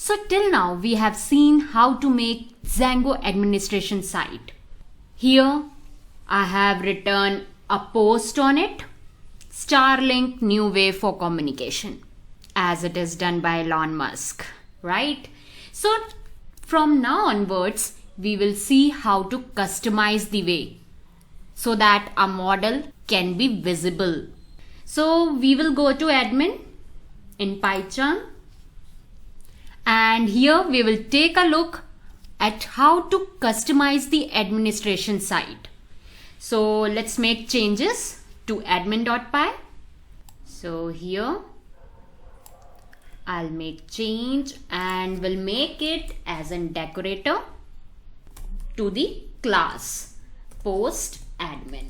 So till now we have seen how to make Django administration site. Here I have written a post on it, Starlink new way for communication, as it is done by Elon Musk, right? So from now onwards we will see how to customize the way so that a model can be visible. So we will go to admin in PyCharm, and here we will take a look at how to customize the administration site. So let's make changes to admin.py. So here I'll make change and will make it as a decorator to the class post admin,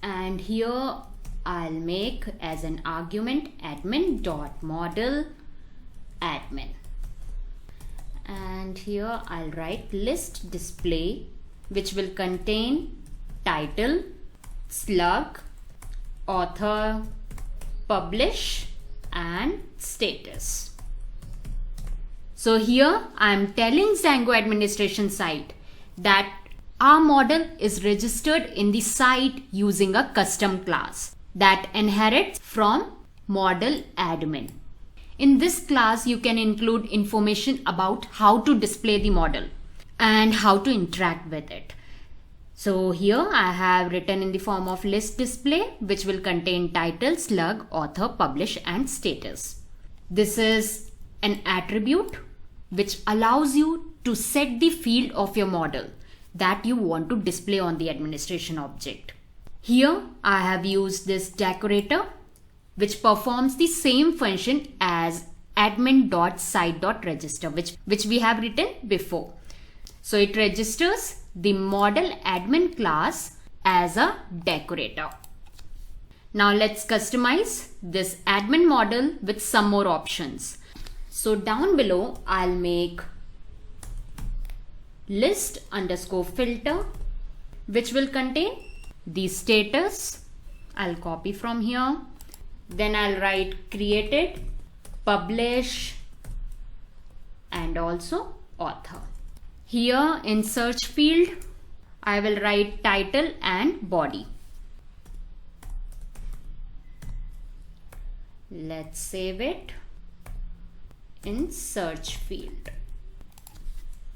and here I'll make as an argument admin.model admin, and here I'll write list display, which will contain title, slug, author, publish and status. So here I am telling Django administration site that our model is registered in the site using a custom class that inherits from model admin. In this class you can include information about how to display the model and how to interact with it. So here I have written in the form of list display, which will contain title, slug, author, publish and status. This is an attribute which allows you to set the field of your model that you want to display on the administration object. Here I have used this decorator, which performs the same function as admin.site.register, which we have written before. So it registers the model admin class as a decorator. Now let's customize this admin model with some more options. So down below I'll make list underscore filter, which will contain the status. I'll copy from here. Then I'll write created, publish and also author. Here in search field I will write title and body. Let's save it in search field.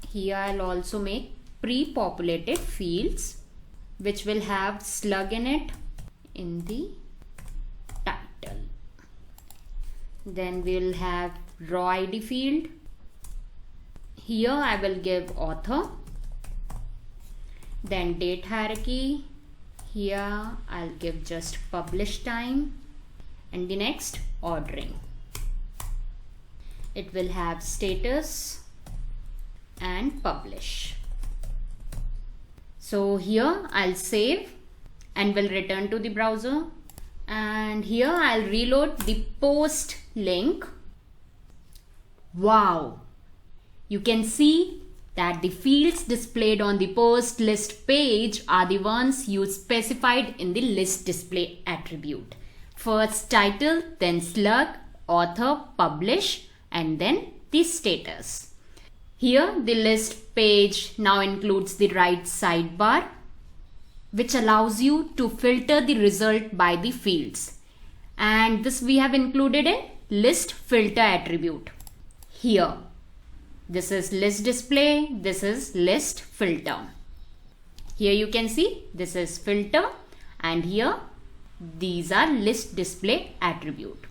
Here I'll also make pre-populated fields which will have slug in it in the title. Then we'll have raw ID field. Here I will give author, then date hierarchy. Here I'll give just publish time, and the next ordering. It will have status and publish. So here I'll save and will return to the browser, and here I'll reload the post link. Wow! You can see that the fields displayed on the post list page are the ones you specified in the list display attribute. First title, then slug, author, publish and then the status. Here the list page now includes the right sidebar, which allows you to filter the result by the fields, and this we have included in list filter attribute. Here this is list display, this is list filter. Here you can see this is filter, and here these are list display attribute.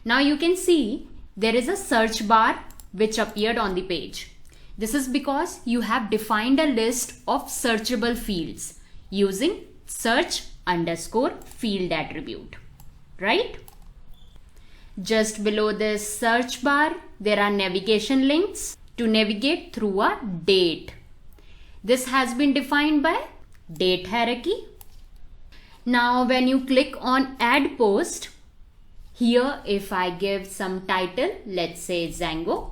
Now you can see there is a search bar which appeared on the page. This is because you have defined a list of searchable fields using search underscore field attribute, right? Just below this search bar, there are navigation links to navigate through a date. This has been defined by date hierarchy. Now when you click on add post, here if I give some title, let's say Django.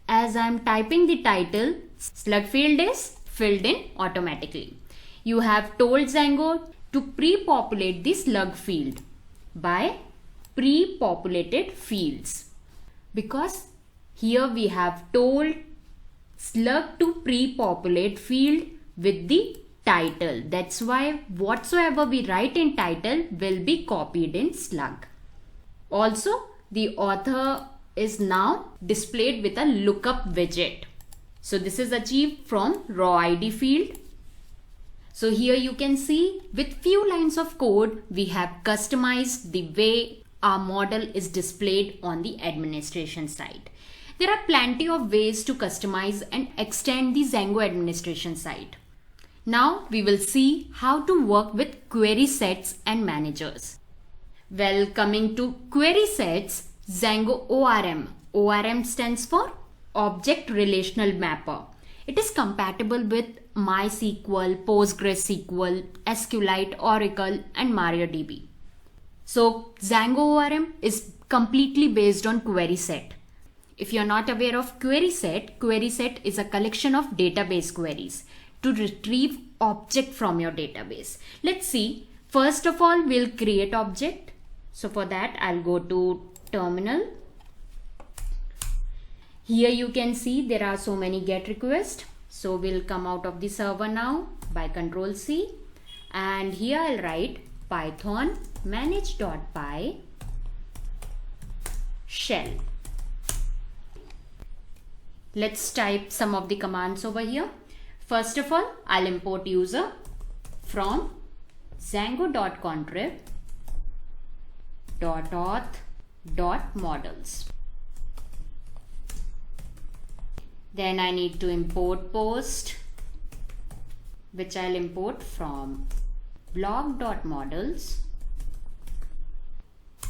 As I'm typing the title, slug field is filled in automatically. You have told Django to pre-populate the slug field by pre-populated fields. Because here we have told Slug to pre-populate field with the title. That's why whatsoever we write in title will be copied in Slug. Also, the author is now displayed with a lookup widget. So this is achieved from raw ID field. So here you can see with few lines of code, we have customized the way our model is displayed on the administration side. There are plenty of ways to customize and extend the Django administration side. Now we will see how to work with query sets and managers. Well, coming to query sets, Django ORM. ORM stands for Object Relational Mapper. It is compatible with MySQL, PostgreSQL, SQLite, Oracle and MariaDB. So Django ORM is completely based on query set. If you are not aware of query set is a collection of database queries to retrieve object from your database. Let's see. First of all, we'll create object. So for that, I'll go to terminal. Here you can see there are so many GET requests. So we'll come out of the server now by Control C. And here I'll write Python manage.py shell. Let's type some of the commands over here. First of all, I'll import user from django.contrib.auth.models. Then I need to import post, which I'll import from blog.models.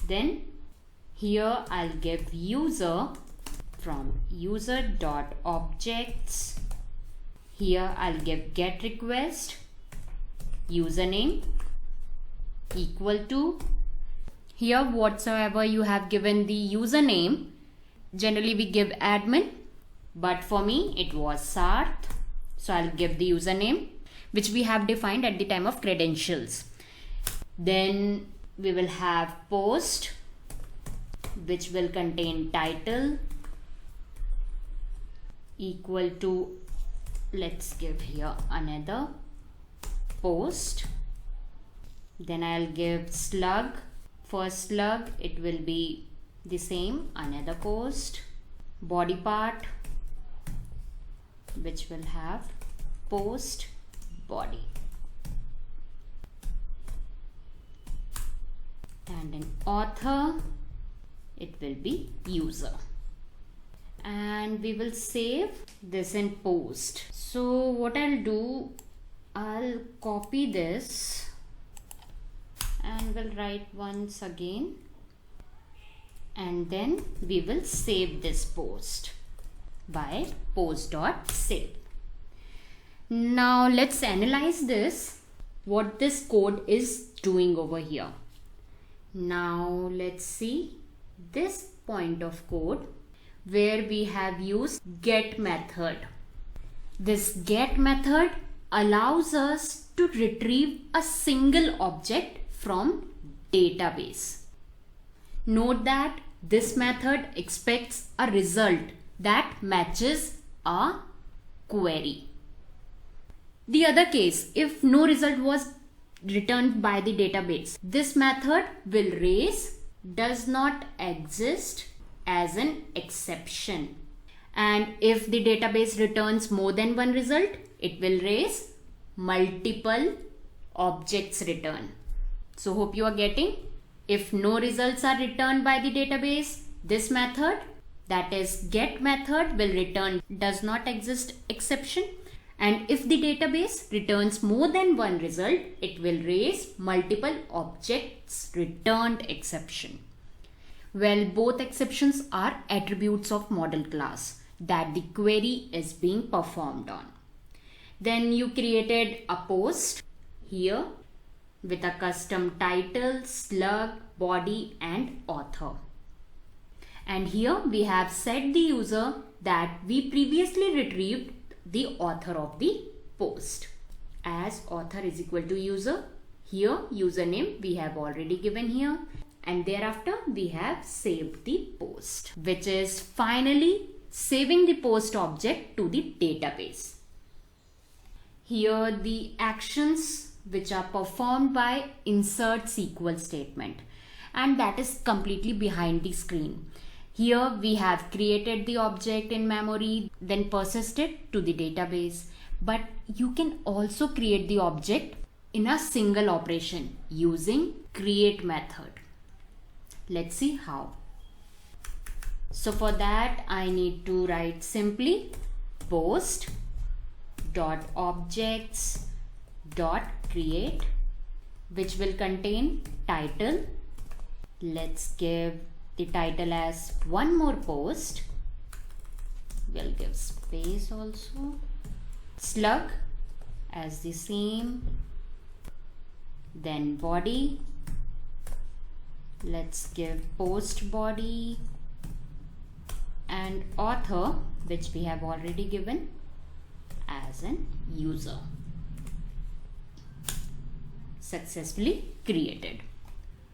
Then here I'll give user from user.objects. Here I'll give get request username equal to, here whatsoever you have given the username, generally we give admin, but for me it was Sarth, so I'll give the username which we have defined at the time of credentials. Then we will have post, which will contain title equal to, let's give here another post. Then I'll give slug. For slug it will be the same, another post. Body part, which will have post body. And in author it will be user. And we will save this in post. So what I'll do, I'll copy this and we'll write once again, and then we will save this post by post.save. Now let's analyze this, what this code is doing over here. Now let's see this point of code where we have used get method. This get method allows us to retrieve a single object from database. Note that this method expects a result that matches a query. The other case, if no result was returned by the database, this method will raise does not exist as an exception. And if the database returns more than one result, it will raise multiple objects return. So hope you are getting. If no results are returned by the database, this method, that is get method, will return does not exist exception. And if the database returns more than one result, it will raise multiple objects returned exception. Well, both exceptions are attributes of model class that the query is being performed on. Then you created a post here with a custom title, slug, body and author. And here we have set the user that we previously retrieved the author of the post. As author is equal to user, here username we have already given here, and thereafter we have saved the post. post, which is finally saving the post object to the database. Here the actions which are performed by insert SQL statement, and that is completely behind the screen. Here we have created the object in memory, then persisted to the database. But you can also create the object in a single operation using create method. Let's see how. So for that I need to write simply post dot objects dot create, which will contain title. Let's give the title as one more post. We'll give space also. Slug as the same. Then body. Let's give post body, and author, which we have already given as an user. Successfully created.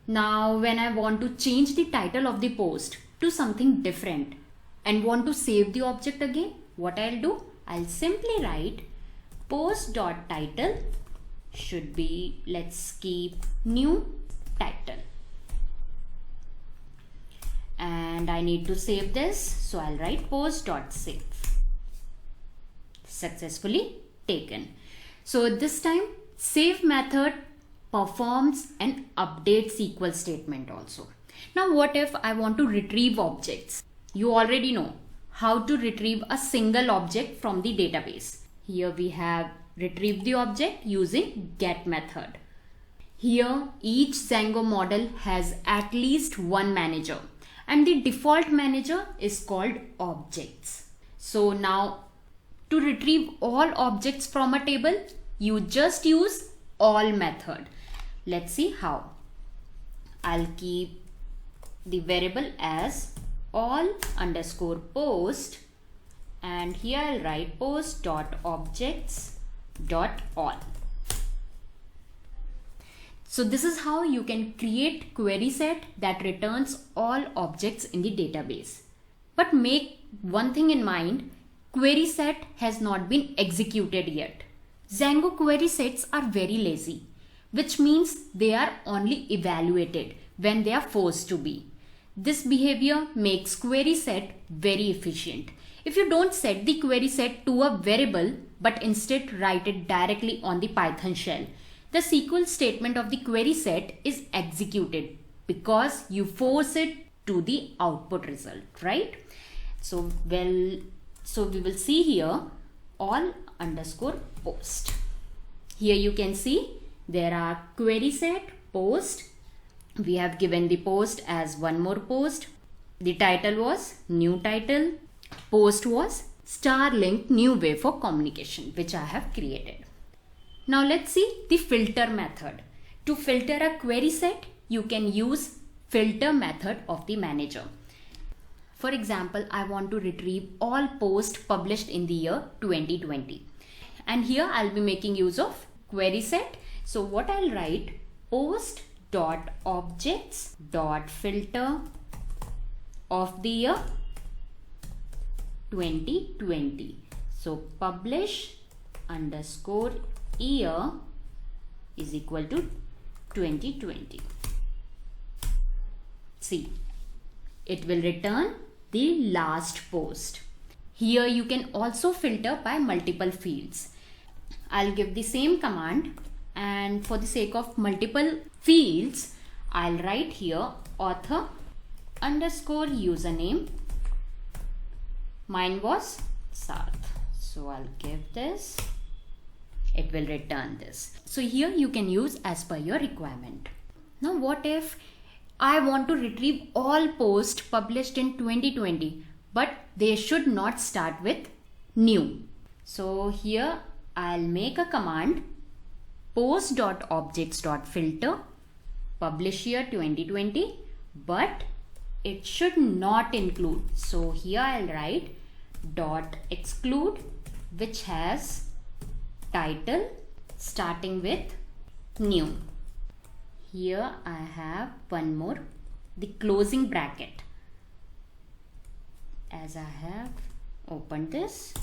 Now when I want to change the title of the post to something different and want to save the object again, what I'll do? I'll simply write post.title should be, let's keep new title. And I need to save this, so I'll write post.save. Successfully taken. So this time save method performs an update SQL statement also. Now what if I want to retrieve objects? You already know how to retrieve a single object from the database. Here we have retrieved the object using get method. Here each Django model has at least one manager, and the default manager is called objects. So now to retrieve all objects from a table, you just use all method. Let's see how. I'll keep the variable as all underscore post, and here I'll write post dot objects dot all. So this is how you can create query set that returns all objects in the database. But make one thing in mind, query set has not been executed yet. Django query sets are very lazy, which means they are only evaluated when they are forced to be. This behavior makes query set very efficient. If you don't set the query set to a variable but instead write it directly on the Python shell, the SQL statement of the query set is executed because you force it to the output result, right? So we will see here all underscore post. Here you can see there are query set, post. We have given the post as one more post. The title was new title. Post was Starlink new way for communication, which I have created. Now let's see the filter method. To filter a query set, you can use filter method of the manager. For example, I want to retrieve all posts published in the year 2020. And here I'll be making use of query set. So what I'll write, post dot objects dot filter of the year 2020. So publish underscore year is equal to 2020. See, it will return the last post. Here you can also filter by multiple fields. I'll give the same command, and for the sake of multiple fields, I'll write here author underscore username. Mine was Sarth. So I'll give this. It will return this. So here you can use as per your requirement. Now what if I want to retrieve all posts published in 2020, but they should not start with new. So here I'll make a command post.objects.filter publish year 2020, but it should not include. So here I'll write dot exclude, which has title starting with new. Here I have one more, the closing bracket. as I have opened this.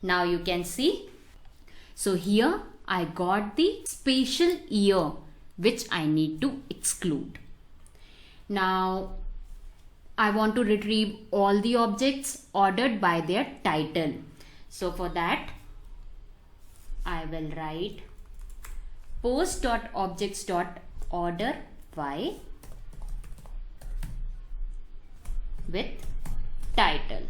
Now you can see. So here I got the spatial year which I need to exclude. Now I want to retrieve all the objects ordered by their title. So for that I will write post.objects.order by with title.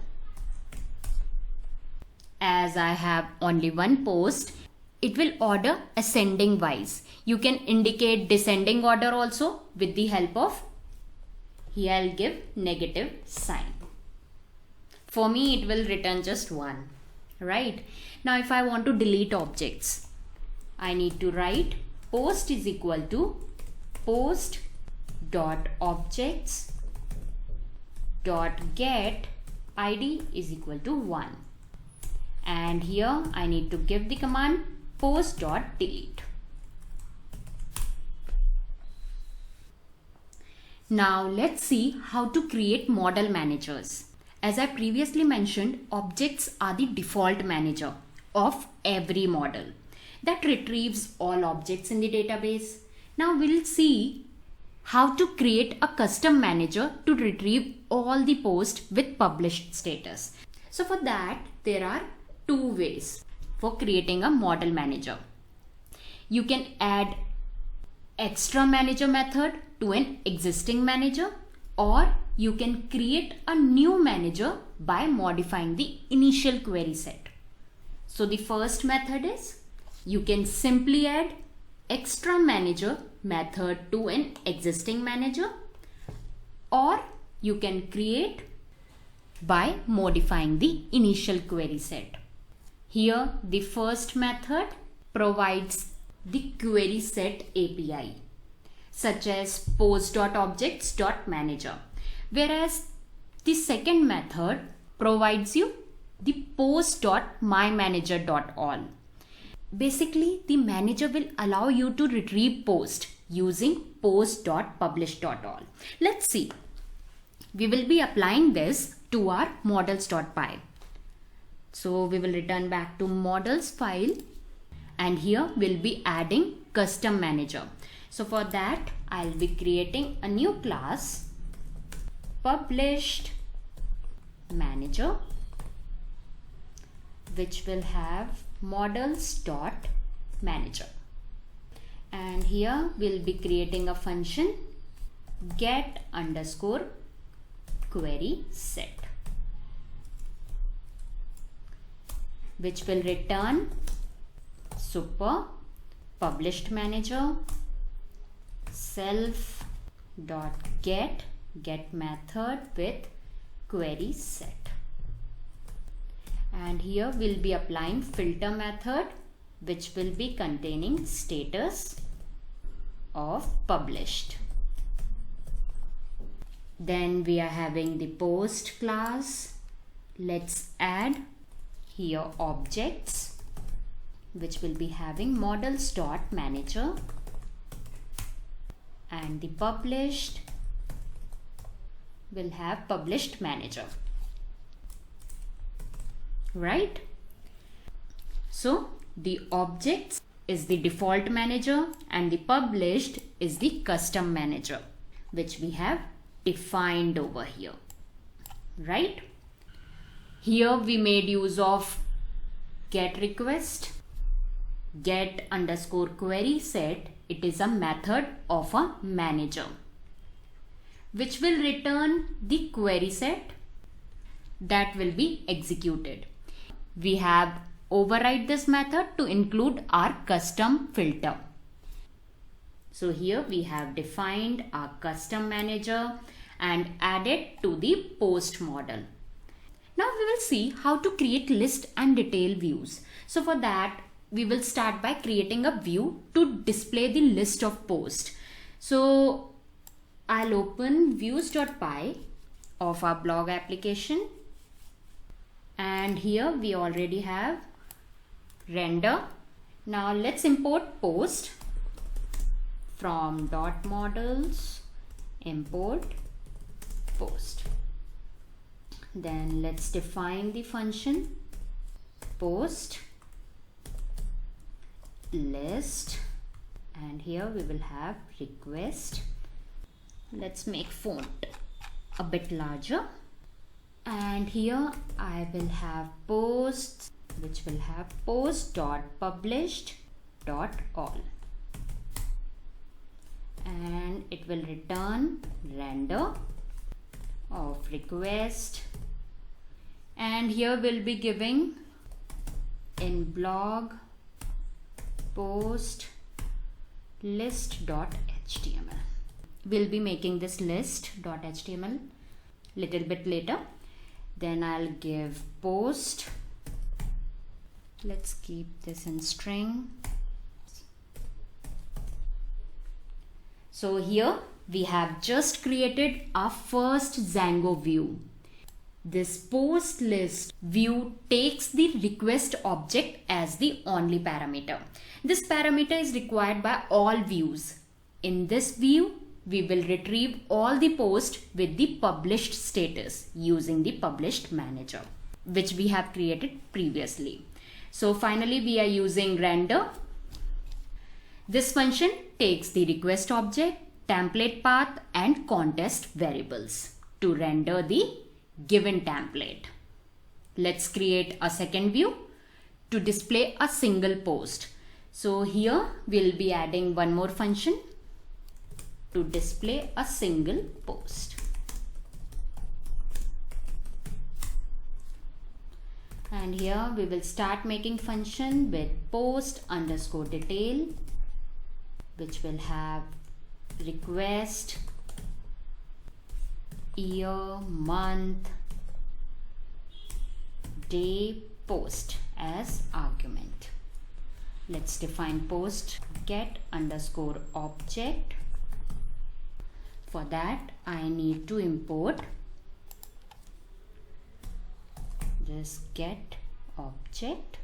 As I have only one post, it will order ascending wise. You can indicate descending order also with the help of, here I'll give negative sign. For me it will return just 1, right? Now if I want to delete objects, I need to write post is equal to post dot objects dot get id is equal to 1, and here I need to give the command post dot delete. Now let's see how to create model managers. As I previously mentioned, objects are the default manager of every model that retrieves all objects in the database. Now we'll see how to create a custom manager to retrieve all the posts with published status. So for that, there are 2 ways for creating a model manager. You can add extra manager method to an existing manager, or you can create a new manager by modifying the initial query set. So the first method is, you can simply add extra manager method to an existing manager, or you can create by modifying the initial query set. Here the first method provides the query set API such as post.objects.manager, whereas the second method provides you the post.mymanager.all. Basically, the manager will allow you to retrieve post using post.publish.all. Let's see. We will be applying this to our models.py. So we will return back to models file, and here we'll be adding custom manager. So for that, I'll be creating a new class, published manager, which will have models.manager. And here we'll be creating a function get underscore query set, which will return super published manager self dot get method with query set. And here we'll be applying filter method, which will be containing status of published. Then we are having the post class. Let's add here objects, which will be having models.manager, and the published will have published manager, right? So the objects is the default manager and the published is the custom manager, which we have defined over here, right? Here we made use of get request, get underscore query set. It is a method of a manager which will return the query set that will be executed. We have override this method to include our custom filter. So here we have defined our custom manager and added to the post model. Now we will see how to create list and detail views. So for that, we will start by creating a view to display the list of posts. So I'll open views.py of our blog application, and here we already have render. Now let's import post from .models import post. Then let's define the function post list, and here we will have request. Let's make font a bit larger, and here I will have posts, which will have post.published.all, and it will return render of request, and here we'll be giving in blog post list.html. We'll be making this list.html little bit later. Then I'll give post, let's keep this in string. So here we have just created our first Django view. This post list view takes the request object as the only parameter. This parameter is required by all views. In this view, we will retrieve all the posts with the published status using the published manager, which we have created previously. So finally, we are using render. This function takes the request object, template path, and context variables to render the given template. Let's create a second view to display a single post. So here we'll be adding one more function to display a single post. And here we will start making function with post underscore detail, which will have request, year, month, day, post as argument. Let's define post get underscore object. For that, I need to import this get object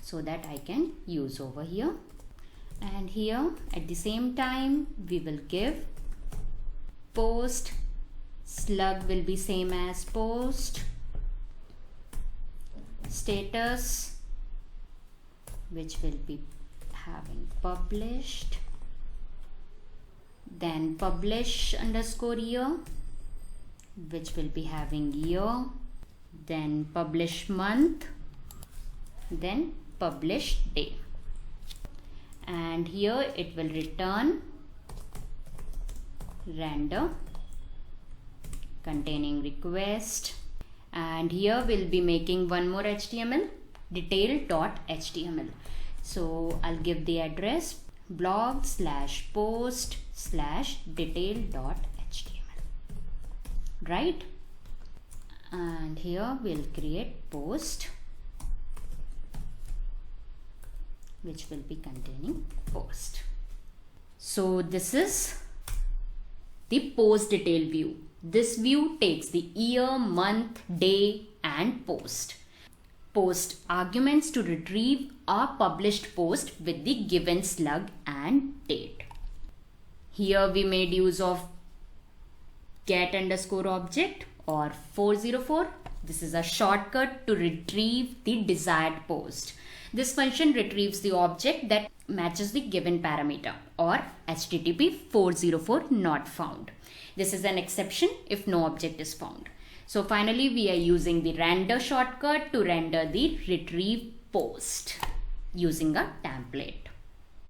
so that I can use over here. And here at the same time we will give post slug will be same as post status, which will be having published, then publish underscore year, which will be having year, then publish month, then publish day. And here it will return render containing request, and here we'll be making one more HTML, detail.html. So I'll give the address blog/post/detail.html, right? And here we'll create post, which will be containing post. So this is the post detail view. This view takes the year, month, day, and post. Post arguments to retrieve a published post with the given slug and date. Here we made use of get underscore object or 404. This is a shortcut to retrieve the desired post. This function retrieves the object that matches the given parameter, or HTTP 404 not found. This is an exception if no object is found. So finally, we are using the render shortcut to render the retrieve post using a template.